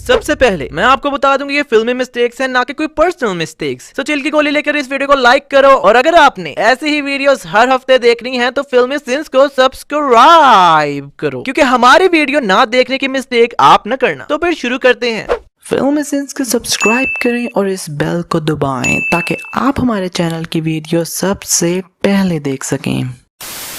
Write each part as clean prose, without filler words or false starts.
सबसे पहले मैं आपको बता दूंगी ये फिल्मी मिस्टेक्स है, ना कि कोई पर्सनल मिस्टेक्स। तो चिल की गोली लेकर इस वीडियो को लाइक करो, और अगर आपने ऐसी ही वीडियोस हर हफ्ते देखनी है तो फिल्मी सिंस को सब्सक्राइब करो, क्योंकि हमारी वीडियो ना देखने की मिस्टेक आप न करना। तो फिर शुरू करते हैं। फिल्मी सिंस को सब्सक्राइब करें और इस बेल को दबाएं ताकि आप हमारे चैनल की वीडियो सबसे पहले देख सकें।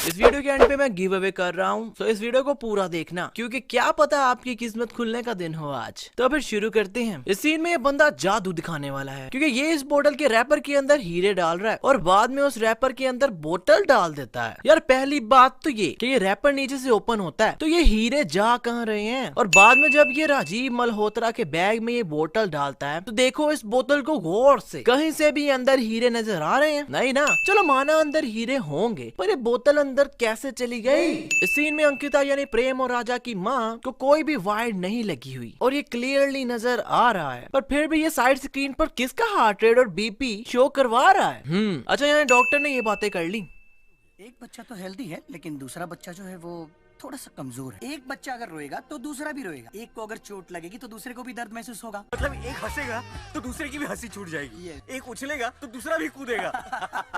इस वीडियो के एंड पे मैं गिव अवे कर रहा हूँ, तो इस वीडियो को पूरा देखना, क्योंकि क्या पता आपकी किस्मत खुलने का दिन हो आज। तो फिर शुरू करते हैं। इस सीन में ये बंदा जादू दिखाने वाला है, क्योंकि ये इस बोतल के रैपर के अंदर हीरे डाल रहा है और बाद में उस रैपर के अंदर बोतल डाल देता है। यार पहली बात तो ये कि ये रैपर नीचे से ओपन होता है, तो ये हीरे जा कहाँ रहे हैं? और बाद में जब ये राजीव मल्होत्रा के बैग में ये बोतल डालता है तो देखो इस बोतल को गौर से, कहीं से भी अंदर हीरे नजर आ रहे हैं? नहीं ना। चलो माना अंदर हीरे होंगे, पर ये बोतल अंदर कैसे चली गई? इस सीन में अंकिता यानी प्रेम और राजा की माँ को कोई भी वायर नहीं लगी हुई और ये क्लियरली नजर आ रहा है, पर फिर भी ये साइड स्क्रीन पर किसका हार्ट रेट और बीपी शो करवा रहा है? अच्छा, यहाँ डॉक्टर ने ये बातें कर ली। एक बच्चा तो हेल्दी है, लेकिन दूसरा बच्चा जो है वो थोड़ा सा कमजोर है। एक बच्चा अगर रोएगा तो दूसरा भी रोएगा। एक को अगर चोट लगेगी तो दूसरे को भी दर्द महसूस होगा। मतलब एक हंसेगा तो दूसरे की भी हंसी छूट जाएगी। एक उछलेगा तो दूसरा भी कूदेगा।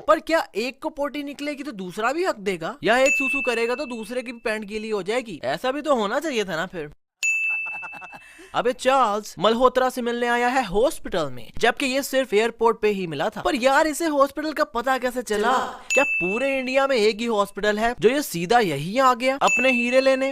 पर क्या एक को पोटी निकलेगी तो दूसरा भी हक देगा, या एक सूसू करेगा तो दूसरे की भी पैंट गीली हो जाएगी? ऐसा भी तो होना चाहिए था ना फिर। अबे चार्ल्स मल्होत्रा से मिलने आया है हॉस्पिटल में, जबकि ये सिर्फ एयरपोर्ट पे ही मिला था। पर यार इसे हॉस्पिटल का पता कैसे चला? क्या पूरे इंडिया में एक ही हॉस्पिटल है जो ये सीधा यही आ गया अपने हीरे लेने?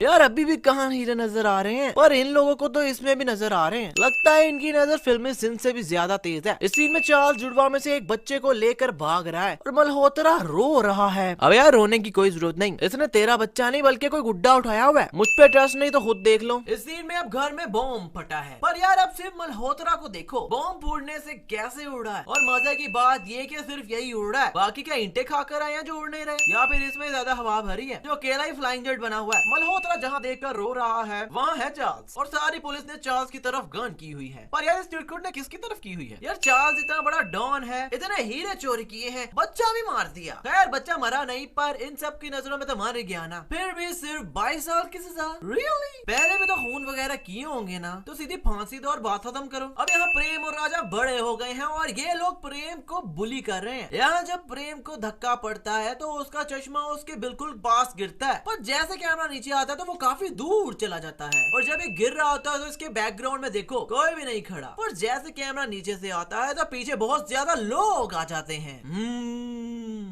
यार अभी भी कहाँ हीरे नजर आ रहे हैं, पर इन लोगों को तो इसमें भी नजर आ रहे हैं। लगता है इनकी नजर फिल्मी सिन से भी ज्यादा तेज है। इस सीन में चार्ल्स जुड़वा में से एक बच्चे को लेकर भाग रहा है और मल्होत्रा रो रहा है। अब यार रोने की कोई जरूरत नहीं, इसने तेरा बच्चा नहीं बल्कि कोई गुड्डा उठाया हुआ है। मुझ पे ट्रस्ट नहीं तो खुद देख लो। इस सीन में अब घर में बॉम्ब फटा है, पर यार अब सिर्फ मल्होत्रा को देखो, बॉम्ब फूटने से कैसे उड़ रहा है। और मजे की बात ये कि सिर्फ यही उड़ रहा है, बाकी क्या ईंटें खाकर आए हैं जो उड़ नहीं रहे, या फिर इसमें ज्यादा हवा भरी है जो अकेला ही फ्लाइंग जेट बना हुआ है। मल्होत्रा जहाँ देखकर रो रहा है वहाँ है चार्ल्स, और सारी पुलिस ने चार्ल्स की तरफ गन की हुई है। पर यार इस चिरकुट ने किसकी तरफ की हुई है? यार चार्ल्स इतना बड़ा डॉन है, इतने हीरे चोरी किए हैं, बच्चा भी मार दिया। खैर बच्चा मरा नहीं, पर इन सब की नजरों में तो मर गया ना। फिर भी सिर्फ 22 साल की सजा? रियली? पहले भी तो खून वगैरह किए होंगे ना, तो सीधी फांसी दो और बात खत्म करो। अब यहाँ प्रेम और राजा बड़े हो गए हैं और ये लोग प्रेम को बुली कर रहे हैं। यहाँ जब प्रेम को धक्का पड़ता है तो उसका चश्मा उसके बिल्कुल पास गिरता है, पर जैसे कैमरा नीचे आता है तो वो काफी दूर चला जाता है। और जब ये गिर रहा होता है तो इसके बैकग्राउंड में देखो कोई भी नहीं खड़ा, पर जैसे कैमरा नीचे से आता है तो पीछे बहुत ज्यादा लोग आ जाते हैं।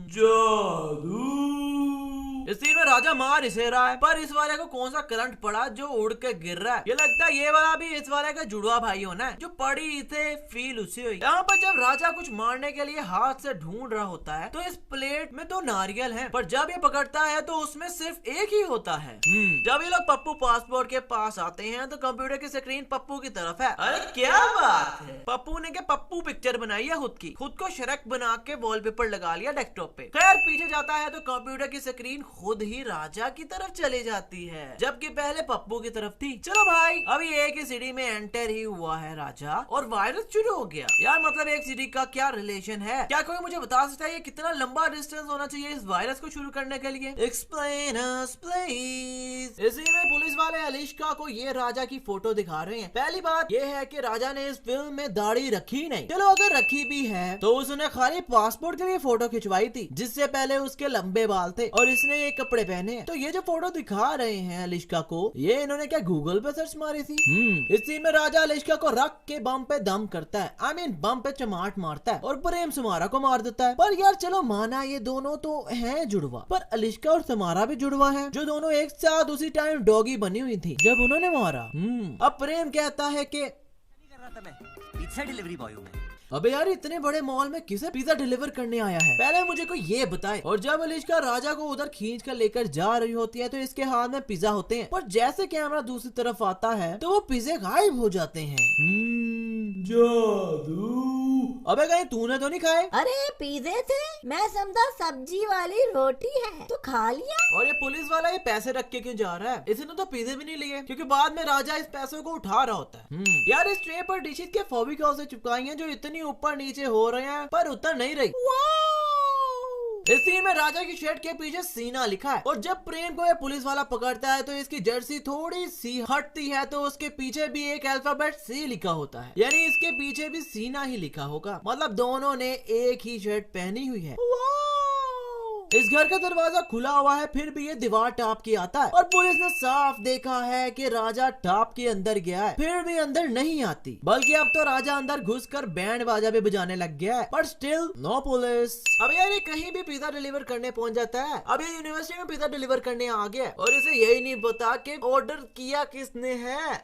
जादू। इस सीन में राजा मार इसे रहा है, पर इस वाले को कौन सा करंट पड़ा जो उड़ के गिर रहा है? ये लगता है ये वाला भी इस वाले का जुड़वा भाई होना है, जो पड़ी इसे फील उसे हुई। यहाँ पर जब राजा कुछ मारने के लिए हाथ से ढूंढ रहा होता है तो इस प्लेट में 2 नारियल हैं, पर जब ये पकड़ता है तो उसमें सिर्फ एक ही होता है। जब ये लोग पप्पू पासपोर्ट के पास आते हैं तो कंप्यूटर की स्क्रीन पप्पू की तरफ है। अरे क्या बात है, पप्पू ने क्या पप्पू पिक्चर बनाई है खुद को शरक बना के वॉलपेपर लगा लिया डेस्कटॉप पे। खैर पीछे जाता है तो कंप्यूटर की स्क्रीन खुद ही राजा की तरफ चली जाती है, जबकि पहले पप्पू की तरफ थी। चलो भाई, अभी एक ही सिटी में एंटर ही हुआ है राजा और वायरस शुरू हो गया। यार मतलब एक सिटी का क्या रिलेशन है? क्या कोई मुझे बता सकता है ये कितना लंबा डिस्टेंस होना चाहिए इस वायरस को शुरू करने के लिए? Explain us please. इसी में पुलिस वाले अलिश्का को ये राजा की फोटो दिखा रहे हैं। पहली बात ये है कि राजा ने इस फिल्म में दाढ़ी रखी नहीं। चलो अगर रखी भी है तो उसने खाली पासपोर्ट के लिए फोटो खिंचवाई थी, जिससे पहले उसके लंबे बाल थे और इसने ये कपड़े पहने हैं। तो ये जो फोटो दिखा रहे हैं अलिश्का को, ये इन्होंने क्या गूगल पे सर्च मारी थी? इस सीन में राजा अलिश्का को रख के बम पे दम करता है, आई मीन बम पे चमाट मारता है और प्रेम सुमारा को मार देता है। पर यार चलो माना ये दोनों तो हैं जुड़वा, पर अलिश्का और सुमारा भी जुड़वा है, जो दोनों एक साथ उसी टाइम डॉगी बनी हुई थी जब उन्होंने मारा। अब प्रेम कहता है कि पिज्जा डिलीवरी बॉय हूँ मैं। अबे यार इतने बड़े मॉल में किसे पिज्जा डिलीवर करने आया है? पहले मुझे कोई ये बताए। और जब अलिश्का राजा को उधर खींच कर लेकर जा रही होती है तो इसके हाथ में पिज्जा होते हैं, पर जैसे कैमरा दूसरी तरफ आता है तो वो पिज्जे गायब हो जाते हैं। जादू। अबे कहीं तूने तो नहीं खाए? अरे पिज्जे थे, मैं समझा सब्जी वाली रोटी है तो खा लिया। और ये पुलिस वाला ये पैसे रख के क्यों जा रहा है? इसने तो पिज्जे भी नहीं लिए, क्योंकि बाद में राजा इस पैसों को उठा रहा होता है। यार इस ट्रे पर डिशेज के फेविकॉल से चिपकाई हैं जो इतनी ऊपर नीचे हो रहे हैं पर उतर नहीं रही। इस सीन में राजा की शर्ट के पीछे सीना लिखा है और जब प्रेम को ये पुलिस वाला पकड़ता है तो इसकी जर्सी थोड़ी सी हटती है तो उसके पीछे भी एक अल्फाबेट सी लिखा होता है, यानी इसके पीछे भी सीना ही लिखा होगा। मतलब दोनों ने एक ही शर्ट पहनी हुई है। इस घर का दरवाजा खुला हुआ है फिर भी ये दीवार टाप के आता है और पुलिस ने साफ देखा है कि राजा टाप के अंदर गया है, फिर भी अंदर नहीं आती, बल्कि अब तो राजा अंदर घुसकर बैंड बाजा भी बजाने लग गया है, पर स्टिल नो पुलिस। अब यार ये कहीं भी पिज्जा डिलीवर करने पहुंच जाता है। अब ये यूनिवर्सिटी में पिज्जा डिलीवर करने आ गया है और इसे यही नहीं पता कि ऑर्डर किया किसने है।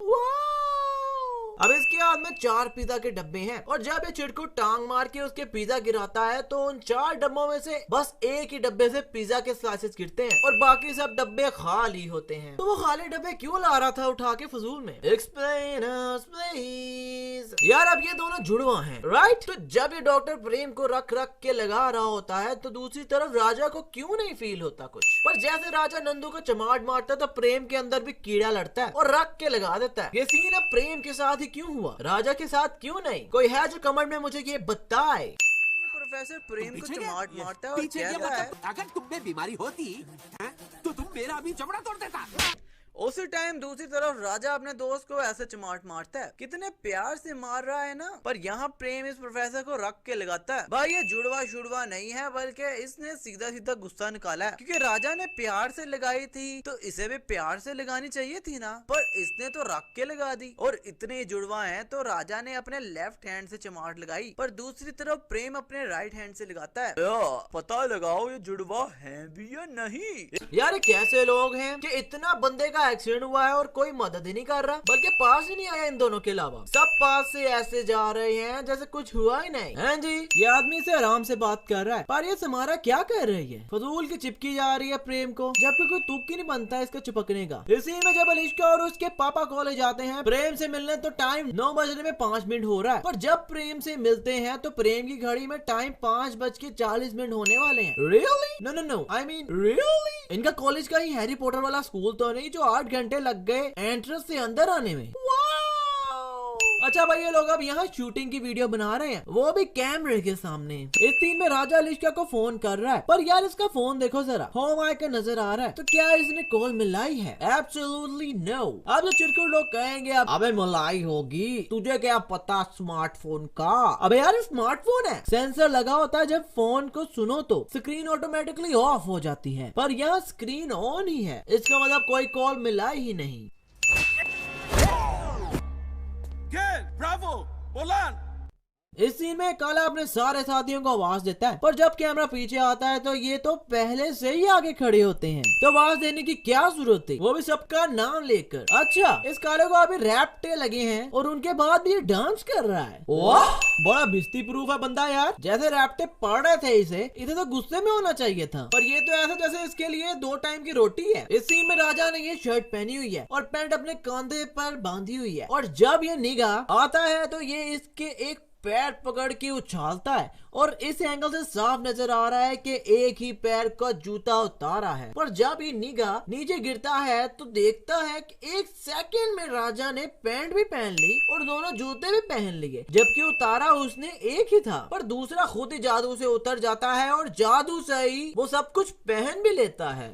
अब इसके हाथ में 4 पिज्जा के डब्बे हैं और जब ये चिड़कू टांग मार के उसके पिज्जा गिराता है तो उन 4 डब्बों में से बस एक ही डब्बे से पिज्जा के स्लाइसेस गिरते हैं और बाकी सब डब्बे खाली होते हैं। तो वो खाली डब्बे क्यों ला रहा था उठा के फजूल में? Explain us please. यार अब ये दोनों जुड़वा हैं, राइट? तो जब ये डॉक्टर प्रेम को रख रख के लगा रहा होता है तो दूसरी तरफ राजा को क्यों नहीं फील होता कुछ, पर जैसे राजा नंदू को चमाट मारता है तो प्रेम के अंदर भी कीड़ा लड़ता है और रख के लगा देता है। ये सीन अब प्रेम के साथ क्यों हुआ, राजा के साथ क्यों नहीं? कोई है जो कमेंट में मुझे ये बताए। प्रोफेसर प्रेम को चमाट मारता है और कहता है अगर तुम में बीमारी होती तो तुम मेरा भी चमड़ा तोड़ देता। उसी टाइम दूसरी तरफ राजा अपने दोस्त को ऐसे चमाट मारता है, कितने प्यार से मार रहा है ना, पर यहाँ प्रेम इस प्रोफेसर को रख के लगाता है। भाई ये जुड़वा शुड़वा नहीं है बल्कि इसने सीधा सीधा गुस्सा निकाला है, क्योंकि राजा ने प्यार से लगाई थी तो इसे भी प्यार से लगानी चाहिए थी ना, पर इसने तो रख के लगा दी। और इतने जुड़वा हैं तो राजा ने अपने लेफ्ट हैंड से चमाट लगाई पर दूसरी तरफ प्रेम अपने राइट हैंड से लगाता है। पता लगाओ ये जुड़वा है भी या नहीं। यार ये कैसे लोग हैं कि इतना बंदे का एक्सीडेंट हुआ है और कोई मदद ही नहीं कर रहा, बल्कि पास ही नहीं आया इन दोनों के अलावा, सब पास से ऐसे जा रहे हैं जैसे कुछ हुआ ही नहीं है। जी ये आदमी से आराम से बात कर रहा है पर ये समारा क्या कर रही है, फजूल की चिपकी जा रही है प्रेम को, जबकि कोई तुक ही नहीं बनता है इसको चिपकने का। इसी में जब अलिश्का और उसके पापा कॉलेज जाते हैं प्रेम से मिलने तो टाइम 9 बजने में 5 मिनट हो रहा है, पर जब प्रेम से मिलते हैं तो प्रेम की घड़ी में टाइम 5:40 होने वाले हैं। Really? No no no, I mean really? इनका कॉलेज का ही हैरी पॉटर वाला स्कूल तो नहीं जो 8 घंटे लग गए एंट्रेंस से अंदर आने में। अच्छा भाई ये लोग अब यहाँ शूटिंग की वीडियो बना रहे हैं, वो भी कैमरे के सामने। इस सीन में राजा अलिश्का को फोन कर रहा है, पर यार इसका फोन देखो जरा, होम आइकन नजर आ रहा है, तो क्या इसने कॉल मिलाई है? Absolutely no. अब जो चिरकुट लोग कहेंगे अब अबे मलाई होगी, तुझे क्या पता स्मार्टफोन का? अबे यार स्मार्टफोन है, सेंसर लगा होता है, जब फोन को सुनो तो स्क्रीन ऑटोमेटिकली ऑफ हो जाती है, पर यहाँ स्क्रीन ऑन ही है, इसका मतलब कोई कॉल मिलाई ही नहीं। ब्रावो बोलान। इस सीन में काला अपने सारे साथियों को आवाज देता है, पर जब कैमरा पीछे आता है तो ये तो पहले से ही आगे खड़े होते हैं, तो आवाज देने की क्या जरूरत थी, वो भी सबका नाम लेकर। अच्छा इस काले को अभी रैप्टे लगे हैं और उनके बाद भी ये डांस कर रहा है। वाह बड़ा भिस्ती प्रूफ है बंदा यार, जैसे रैप्टे पढ़ रहे थे इसे तो गुस्से में होना चाहिए था, पर ये तो ऐसा जैसे इसके लिए 2 टाइम की रोटी है। इस सीन में राजा ने ये शर्ट पहनी हुई है और पैंट अपने कंधे पर बांधी हुई है, और जब ये निगाह आता है तो ये इसके एक पैर पकड़ के उछालता है और इस एंगल से साफ नजर आ रहा है कि एक ही पैर का जूता उतारा है, पर जब ये निगाह नीचे गिरता है तो देखता है कि 1 सेकंड में राजा ने पैंट भी पहन ली और दोनों जूते भी पहन लिए, जबकि उतारा उसने एक ही था, पर दूसरा खुद ही जादू से उतर जाता है और जादू से ही वो सब कुछ पहन भी लेता है।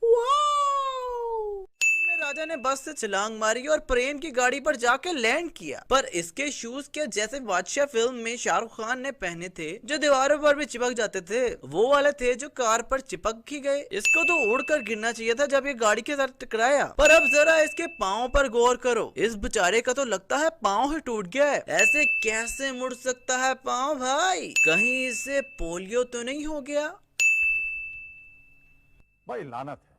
राजा ने बस से छलांग मारी और प्रेम की गाड़ी पर जाकर लैंड किया, पर इसके शूज के जैसे बादशाह फिल्म में शाहरुख खान ने पहने थे जो दीवारों पर भी चिपक जाते थे, वो वाले थे जो कार पर चिपक ही गए। इसको तो उड़कर गिरना चाहिए था जब ये गाड़ी के साथ टकराया, पर अब जरा इसके पाँव पर गौर करो, इस बेचारे का तो लगता है पाँव ही टूट गया है। ऐसे कैसे मुड़ सकता है पाँव भाई? कहीं इसे पोलियो तो नहीं हो गया? भाई लानत है,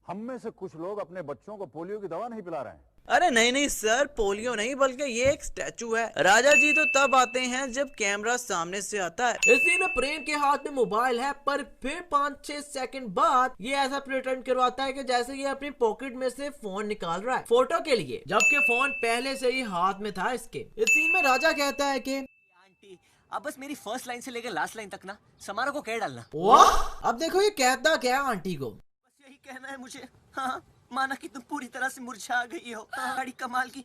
हम में से कुछ लोग अपने बच्चों को पोलियो की दवा नहीं पिला रहे हैं। अरे नहीं नहीं सर, पोलियो नहीं बल्कि ये एक स्टैचू है। राजा जी तो तब आते हैं जब कैमरा सामने से आता है। इसी में प्रेम के हाथ में मोबाइल है, पर फिर 5-6 सेकंड बाद ये ऐसा प्रिटेंड करवाता है कि जैसे ये अपनी पॉकेट में से फोन निकाल रहा है फोटो के लिए, जबकि फोन पहले से ही हाथ में था इसके। इस सीन में राजा कहता है कि आंटी अब बस मेरी फर्स्ट लाइन से लेकर लास्ट लाइन तक ना समारोह को कह डालना। वाह अब देखो ये कहता क्या आंटी को, बस यही कहना है मुझे। हाँ माना कि तुम पूरी तरह से मुरझा गई हो। गाड़ी कमाल की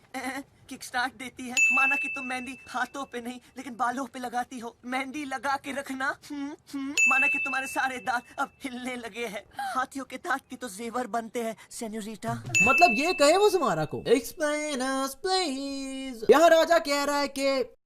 किक स्टार्ट देती है। माना कि तुम मेहंदी हाथों पे नहीं लेकिन बालों पे लगाती हो। मेहंदी लगा के रखना। माना कि तुम्हारे सारे दांत अब हिलने लगे हैं। हाथियों के दांत की तो जेवर बनते हैं सेन्योरिटा। मतलब ये कहे वो सुमारा को, एक्सप्लेन अस प्लीज। यहाँ राजा कह रहा है कि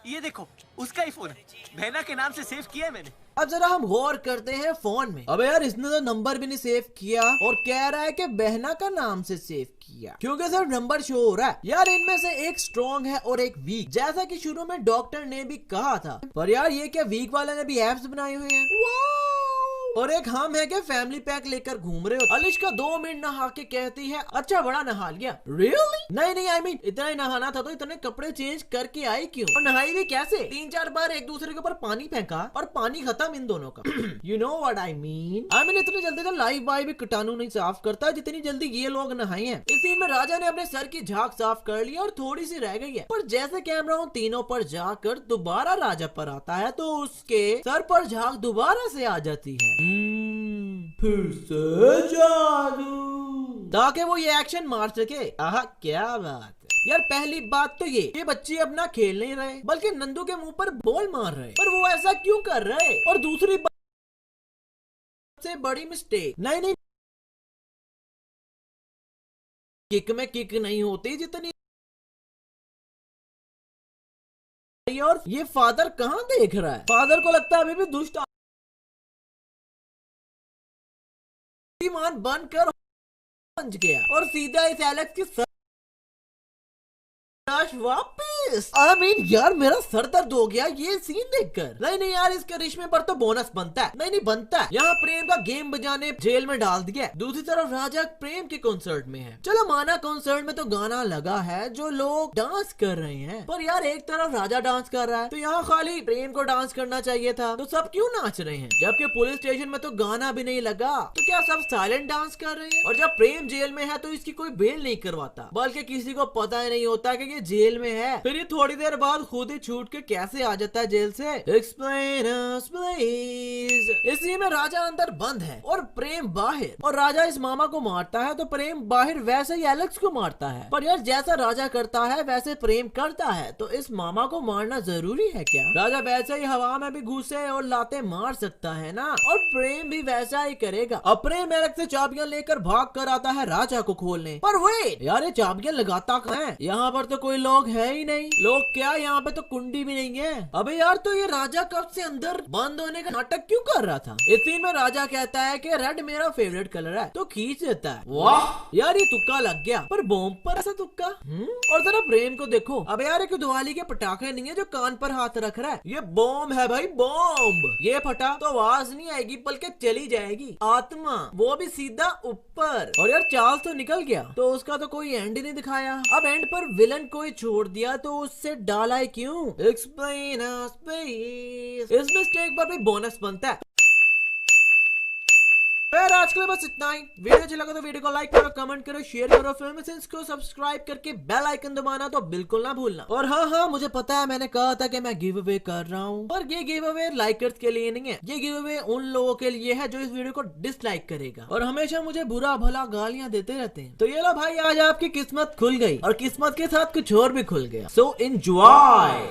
ये देखो उसका ही फोन है, बहना के नाम से सेव किया है मैंने। अब जरा हम गौर करते हैं फोन में। अबे यार इसने तो नंबर भी नहीं सेव किया और कह रहा है कि बहना का नाम से सेव किया, क्योंकि सिर्फ नंबर शो हो रहा है। यार इनमें से एक स्ट्रॉन्ग है और एक वीक, जैसा कि शुरू में डॉक्टर ने भी कहा था। पर यार ये क्या वीक वाले ने भी एप्स बनाए हुए हैं। और एक हम है कि फैमिली पैक लेकर घूम रहे हो। अलिश्का 2 मिनट नहा के कहती है अच्छा बड़ा नहा लिया। Really? नहीं आई मीन इतना ही नहाना था तो इतने कपड़े चेंज करके आई क्यों? और नहाई भी कैसे? 3-4 बार एक दूसरे के ऊपर पानी फेंका और पानी खत्म इन दोनों का। You know what I mean? इतनी जल्दी तो लाइफ बॉय भी कीटाणु नहीं साफ करता जितनी जल्दी ये लोग नहाए हैं। इस सीन में राजा ने अपने सर की झाग साफ कर ली और थोड़ी सी रह गई है। पर जैसे कैमरा उन तीनों पर जाकर दोबारा राजा पर आता है तो उसके सर पर झाग दोबारा से आ जाती है। फिर से जादू, ताकि वो ये एक्शन मार सके। आहा क्या बात है यार। पहली बात तो ये बच्चे अपना खेल नहीं रहे बल्कि नंदू के मुंह पर बॉल मार रहे, पर वो ऐसा क्यों कर रहे? और दूसरी बात से बड़ी मिस्टेक, नहीं किक में किक नहीं होती जितनी। और ये फादर कहाँ देख रहा है? फादर को लगता है अभी भी दुष्ट मान बनकर पहुंच गया और सीधा इस एलेक्स की वापिस। यार मेरा सर दर्द हो गया ये सीन देखकर। नहीं यार इस करिश्मे पर तो बोनस बनता है। नहीं बनता है। यहाँ प्रेम का गेम बजाने जेल में डाल दिया। दूसरी तरफ राजा प्रेम के कॉन्सर्ट में है। चलो माना कॉन्सर्ट में तो गाना लगा है जो लोग डांस कर रहे हैं, पर यार एक तरफ राजा डांस कर रहा है तो यहाँ खाली प्रेम को डांस करना चाहिए था। तो सब क्यों नाच रहे हैं? जबकि पुलिस स्टेशन में तो गाना भी नहीं लगा, तो क्या सब साइलेंट डांस कर रहे हैं? और जब प्रेम जेल में है तो इसकी कोई बेल नहीं करवाता, बल्कि किसी को पता ही नहीं होता कि जेल में है। फिर ये थोड़ी देर बाद खुद ही छूट के कैसे आ जाता है जेल से? Explain us please. इसी में राजा अंदर बंद है और प्रेम बाहर, और राजा इस मामा को मारता है तो प्रेम बाहर वैसे ही एलेक्स को मारता है। पर यार जैसा राजा करता है वैसे प्रेम करता है, तो इस मामा को मारना जरूरी है क्या? राजा वैसे ही हवा में भी घुसे और लाते मार सकता है ना, और प्रेम भी वैसा ही करेगा। अब प्रेम एलेक्स से चाबियां लेकर भाग कर आता है राजा को खोलने। पर वेट यार ये चाबियां लगाता कहाँ है? यहाँ पर तो कोई लोग है ही नहीं। लोग क्या, यहाँ पे तो कुंडी भी नहीं है। अबे यार तो ये राजा कब से अंदर बंद होने का नाटक क्यों कर रहा था? इस सीन में राजा कहता है कि रेड मेरा फेवरेट कलर है, तो खींच देता है। वाह यार ये तुक्का लग गया, पर बॉम्ब पर ऐसा तुक्का। और जरा प्रेम को देखो। अब यार एक दिवाली के पटाखे नहीं है जो कान पर हाथ रख रहा है, ये बॉम्ब है भाई बॉम्ब। ये फटा तो आवाज नहीं आएगी बल्कि चली जाएगी आत्मा, वो भी सीधा ऊपर। और यार चार्ल्स तो निकल गया तो उसका तो कोई एंड ही नहीं दिखाया। अब एंड पर विलन को छोड़ दिया तो उससे डाला है क्यों? Explain us please. इस मिस्टेक पर भी बोनस बनता है। फिर आज के लिए बस इतना ही। वीडियो अच्छा लगा तो वीडियो को लाइक करो, कमेंट करो, शेयर करो, फिल्म सेंस को सब्सक्राइब करके बेल आइकन दबाना तो बिल्कुल ना भूलना। और हाँ मुझे पता है मैंने कहा था कि मैं गिव अवे कर रहा हूँ, पर ये गिव अवे लाइकर्स के लिए नहीं है। ये गिव अवे उन लोगों के लिए है जो इस वीडियो को डिसलाइक करेगा और हमेशा मुझे बुरा भला गालियां देते रहते हैं। तो ये लो भाई आज आपकी किस्मत खुल गई और किस्मत के साथ कुछ और भी खुल गया। So enjoy.